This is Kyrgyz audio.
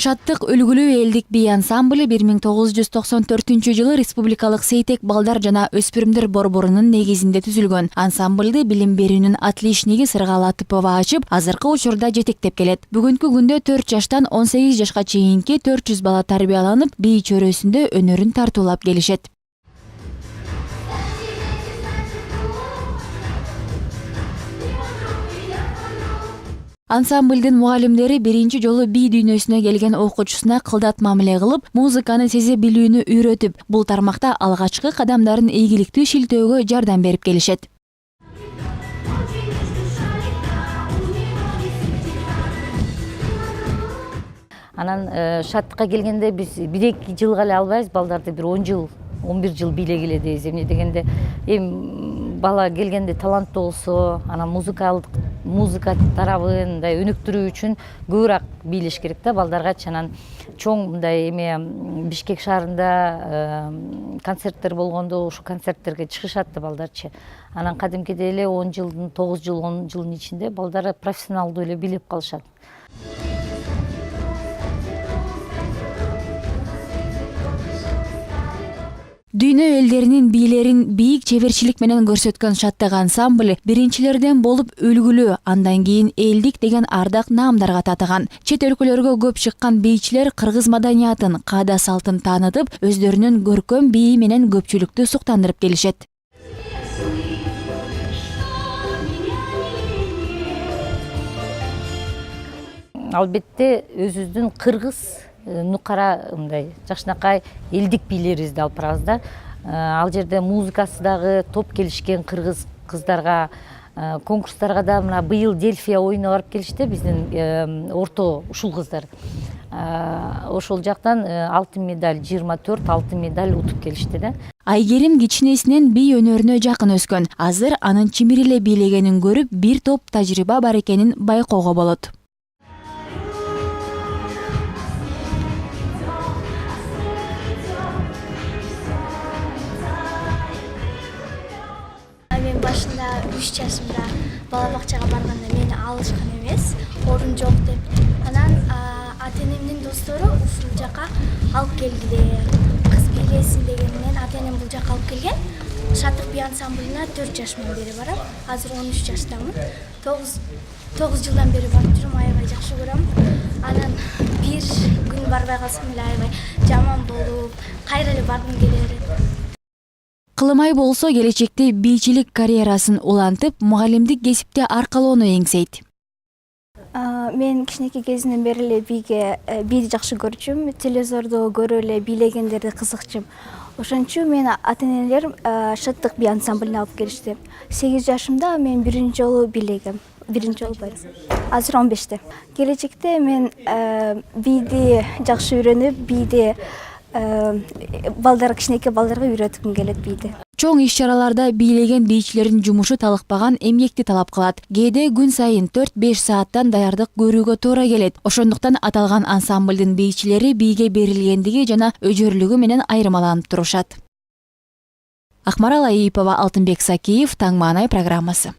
Шаттык үлгүлүү элдик бий ансамблы 1994-жылы Республикалык Сейтек балдар жана өспүрүмдөр борборунун негизинде түзүлгөн. Ансамблды билим берүүнүн отличниги Сыргал Атыпова ачып, азыркы учурда жетектеп келет. Бүгүнкү күндө 4 жаштан 18 жашка чейинки 400 бала тарбияланып, бий чөйрөсүндө өнөрүн тартуулап келишет. Ансамблдын мугалимдери биринчи жолу бий дүйнөсүнө келген окуучусуна кылдат мамиле кылып, музыканы сезе билүүнү үйрөтүп, бул тармакта алгачкы кадамдарын ийгиликтүү шилтөөгө жардам берип келишет. Анан шаттыкка келгенде биз 1-2 жылга эле албайбыз, балдарды бир 10 жыл, 11 жыл бийлегиле дейбиз. Эмне дегенде, бала келгенде таланттуу болсо, анан музыка тарабын мындай өнүктүрүү үчүн көбүрөөк бийлеш керек да балдаргачы. Анан чоң мындай Бишкек шаарында концерттер болгондо ушу концерттерге чыгышат да балдарчы. Анан кадимкидей эле 10 жылдын 9 жыл 10 жылдын ичинде балдар профессионалдуу эле билип калышат. Дүйнө элдеринин бийлерин бийик чеберчилик менен көрсөткөн Шаттык ансамблы биринчилерден болуп үлгүлүү, андан кийин элдик деген ардак наамдарга татыган. Чет өлкөлөргө көп чыккан бийчилер кыргыз маданиятын, каада салтын таанытып, өздөрүнүн көркөм бийи менен көпчүлүктү суктандырып келишет. Албетте өзүбүздүн кыргыз нукара мындай жакшынакай элдик бийлерибизди алып барабыз да. Ал жерде музыкасы дагы топ келишкен кыргыз кыздарга, конкурстарга да мына быйыл Дельфия оюнуна барып келишти биздин орто ушул кыздар. Ошол жактан алтын медаль, 24 алтын медаль утуп келишти да. Айгерим кичинесинен бий өнөрүнө жакын өскөн. Азыр анын чимириле бийлегенин көрүп, бир топ тажрыйба бар экенин байкоого болот. Мен башында 3 жашымда бала бакчага барганда мени алышкан эмес, орун жок деп. Анан ата-энемдин достору ушул жака алып келдилер. Кыз бийлесин дегенинен ата-энем бул жака алып келген. Шаттык бий ансамблына 4 жашымдан бери барам. Азыр 13 жаштамын. 9 жылдан бери барып жүрөм, аябай жакшы көрөм. Анан бир күн барбай калсам эле аябай жаман болуп, кайра эле баргым келет. Кылымай болсо келечекте бийчилик карьерасын улантып, мугалимдик кесипте аркалоону эңсейт. Мен кичинекей кезимден бери эле бийди жакшы көрчүм, телевизордо көрүп эле бийлегендерди кызыкчумун. Ошончу мен ата-энелерим Шаттык бий ансамблына алып келишти. 8 жашымда мен биринчи жолу бийлегем. Биринчи жолу бар. Азыр 15те. Келечекте мен бийди жакшы үйрөнүп, бийди кичинекей балдарга үйрөткүм келет бийди. Чоң иш-чараларда бийлеген бийчилердин жумушу талыкпаган эмгекти талап кылат. Кээде күн сайын 4-5 сааттан даярдык көрүүгө туура келет. Ошондуктан аталган ансамблдын бийчилери бийге берилгендиги жана өжөрлүгү менен айырмаланып турушат. Акмарал Айипова, Алтынбек Сакиев, Таң маанай программасы.